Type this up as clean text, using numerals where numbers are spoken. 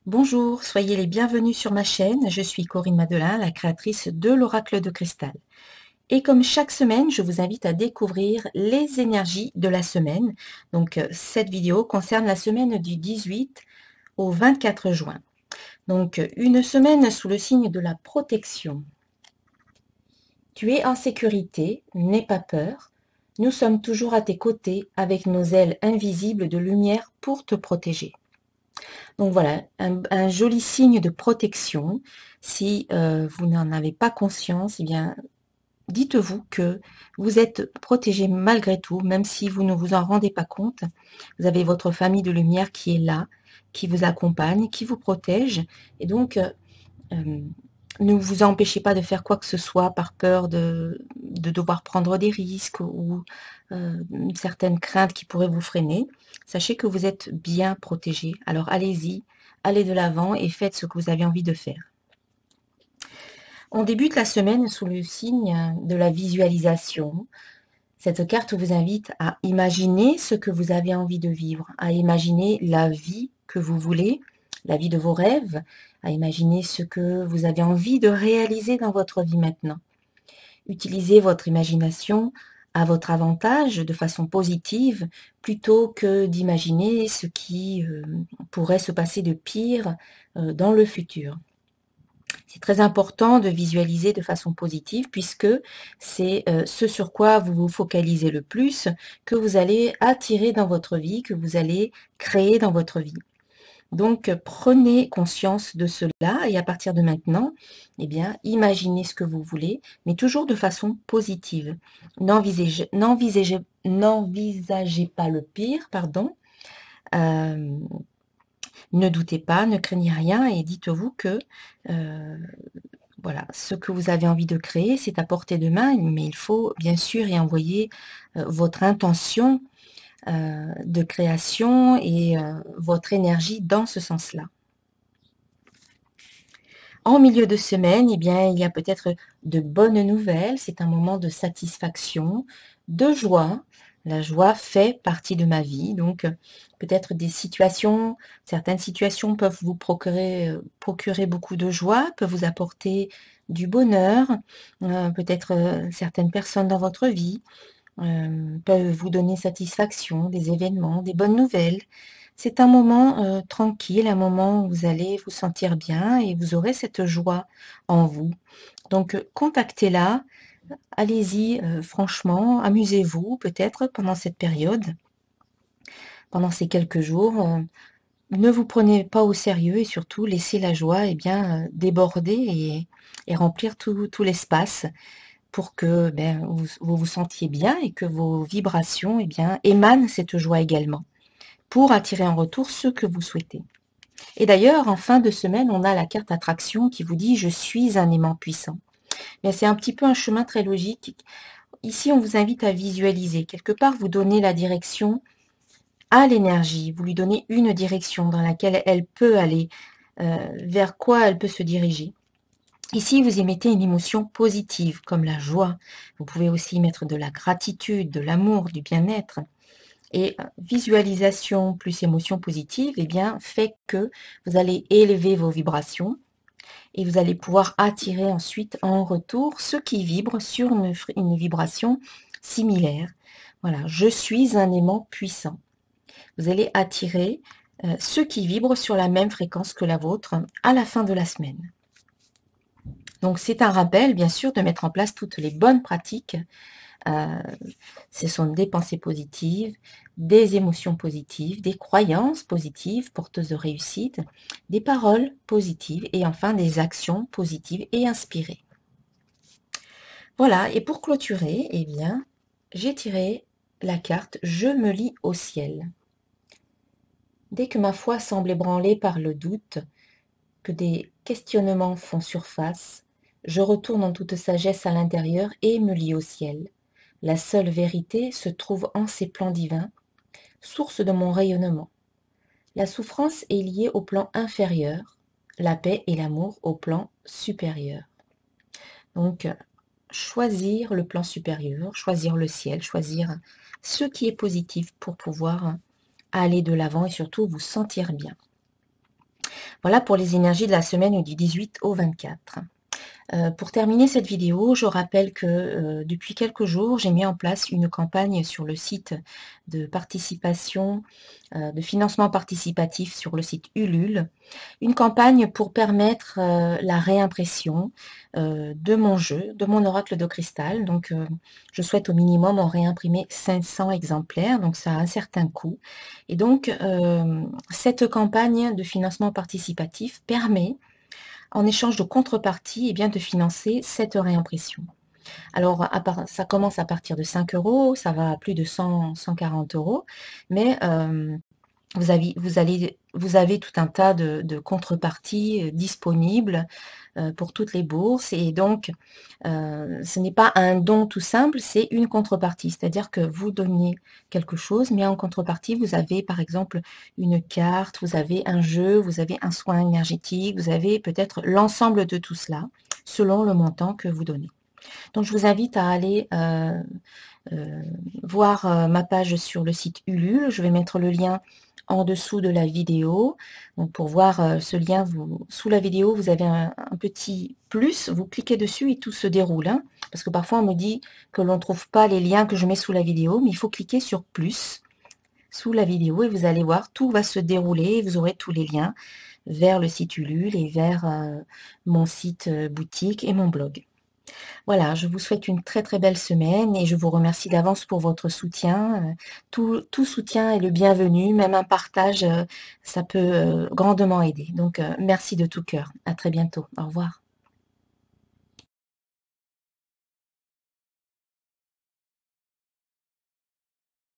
Bonjour, soyez les bienvenus sur ma chaîne. Je suis Corinne Madelin, la créatrice de l'Oracle de Cristal. Et comme chaque semaine, je vous invite à découvrir les énergies de la semaine. Donc, cette vidéo concerne la semaine du 18 au 24 juin. Donc, une semaine sous le signe de la protection. Tu es en sécurité, n'aie pas peur. Nous sommes toujours à tes côtés avec nos ailes invisibles de lumière pour te protéger. Donc voilà, un joli signe de protection. Si vous n'en avez pas conscience, eh bien, dites-vous que vous êtes protégé malgré tout, même si vous ne vous en rendez pas compte. Vous avez votre famille de lumière qui est là, qui vous accompagne, qui vous protège. Et donc, ne vous empêchez pas de faire quoi que ce soit par peur de devoir prendre des risques ou certaines craintes qui pourraient vous freiner. Sachez que vous êtes bien protégé. Alors allez-y, allez de l'avant et faites ce que vous avez envie de faire. On débute la semaine sous le signe de la visualisation. Cette carte vous invite à imaginer ce que vous avez envie de vivre, à imaginer la vie que vous voulez, la vie de vos rêves, à imaginer ce que vous avez envie de réaliser dans votre vie maintenant. Utilisez votre imagination à votre avantage de façon positive plutôt que d'imaginer ce qui pourrait se passer de pire dans le futur. C'est très important de visualiser de façon positive puisque c'est ce sur quoi vous vous focalisez le plus que vous allez attirer dans votre vie, que vous allez créer dans votre vie. Donc, prenez conscience de cela et à partir de maintenant, eh bien, imaginez ce que vous voulez, mais toujours de façon positive. N'envisagez pas le pire, pardon. Ne doutez pas, ne craignez rien et dites-vous que voilà, ce que vous avez envie de créer, c'est à portée de main, mais il faut bien sûr y envoyer votre intention de création et votre énergie dans ce sens-là. En milieu de semaine, eh bien, il y a peut-être de bonnes nouvelles. C'est un moment de satisfaction, de joie. La joie fait partie de ma vie. Donc, peut-être certaines situations peuvent vous procurer beaucoup de joie, peuvent vous apporter du bonheur. Peut-être certaines personnes dans votre vie peuvent vous donner satisfaction, des événements, des bonnes nouvelles. C'est un moment tranquille, un moment où vous allez vous sentir bien et vous aurez cette joie en vous. Donc, contactez-la, allez-y franchement, amusez-vous peut-être pendant cette période, pendant ces quelques jours. Ne vous prenez pas au sérieux et surtout laissez la joie déborder et remplir tout l'espace pour que vous vous sentiez bien et que vos vibrations émanent cette joie également, pour attirer en retour ce que vous souhaitez. Et d'ailleurs, en fin de semaine, on a la carte attraction qui vous dit « Je suis un aimant puissant ». Mais c'est un petit peu un chemin très logique. Ici, on vous invite à visualiser. Quelque part, vous donnez la direction à l'énergie. Vous lui donnez une direction dans laquelle elle peut aller, vers quoi elle peut se diriger. Ici, vous y mettez une émotion positive, comme la joie. Vous pouvez aussi y mettre de la gratitude, de l'amour, du bien-être. Et visualisation plus émotion positive, fait que vous allez élever vos vibrations et vous allez pouvoir attirer ensuite en retour ceux qui vibrent sur une vibration similaire. Voilà, je suis un aimant puissant. Vous allez attirer ceux qui vibrent sur la même fréquence que la vôtre à la fin de la semaine. Donc, c'est un rappel, bien sûr, de mettre en place toutes les bonnes pratiques. Ce sont des pensées positives, des émotions positives, des croyances positives, porteuses de réussite, des paroles positives et enfin des actions positives et inspirées. Voilà, et pour clôturer, j'ai tiré la carte « Je me lie au ciel ». Dès que ma foi semble ébranlée par le doute, que des questionnements font surface, je retourne en toute sagesse à l'intérieur et me lie au ciel. La seule vérité se trouve en ces plans divins, source de mon rayonnement. La souffrance est liée au plan inférieur, la paix et l'amour au plan supérieur. Donc, choisir le plan supérieur, choisir le ciel, choisir ce qui est positif pour pouvoir aller de l'avant et surtout vous sentir bien. Voilà pour les énergies de la semaine du 18 au 24. Pour terminer cette vidéo, je rappelle que depuis quelques jours, j'ai mis en place une campagne sur le site de participation, de financement participatif sur le site Ulule. Une campagne pour permettre la réimpression de mon jeu, de mon oracle de cristal. Donc, je souhaite au minimum en réimprimer 500 exemplaires, donc ça a un certain coût. Et donc, cette campagne de financement participatif permet en échange de contrepartie, eh bien, de financer cette réimpression. Alors, ça commence à partir de 5 euros, ça va à plus de 100, 140 euros, mais vous avez tout un tas de contreparties disponibles pour toutes les bourses. Et donc, ce n'est pas un don tout simple, c'est une contrepartie. C'est-à-dire que vous donnez quelque chose, mais en contrepartie, vous avez par exemple une carte, vous avez un jeu, vous avez un soin énergétique, vous avez peut-être l'ensemble de tout cela, selon le montant que vous donnez. Donc, je vous invite à aller voir ma page sur le site Ulule. Je vais mettre le lien en dessous de la vidéo. Donc pour voir ce lien, sous la vidéo, vous avez un petit plus. Vous cliquez dessus et tout se déroule. Hein, parce que parfois, on me dit que l'on ne trouve pas les liens que je mets sous la vidéo, mais il faut cliquer sur plus sous la vidéo et vous allez voir, tout va se dérouler et vous aurez tous les liens vers le site Ulule et vers mon site boutique et mon blog. Voilà, je vous souhaite une très très belle semaine et je vous remercie d'avance pour votre soutien. Tout soutien est le bienvenu, même un partage, ça peut grandement aider. Donc, merci de tout cœur. À très bientôt. Au revoir.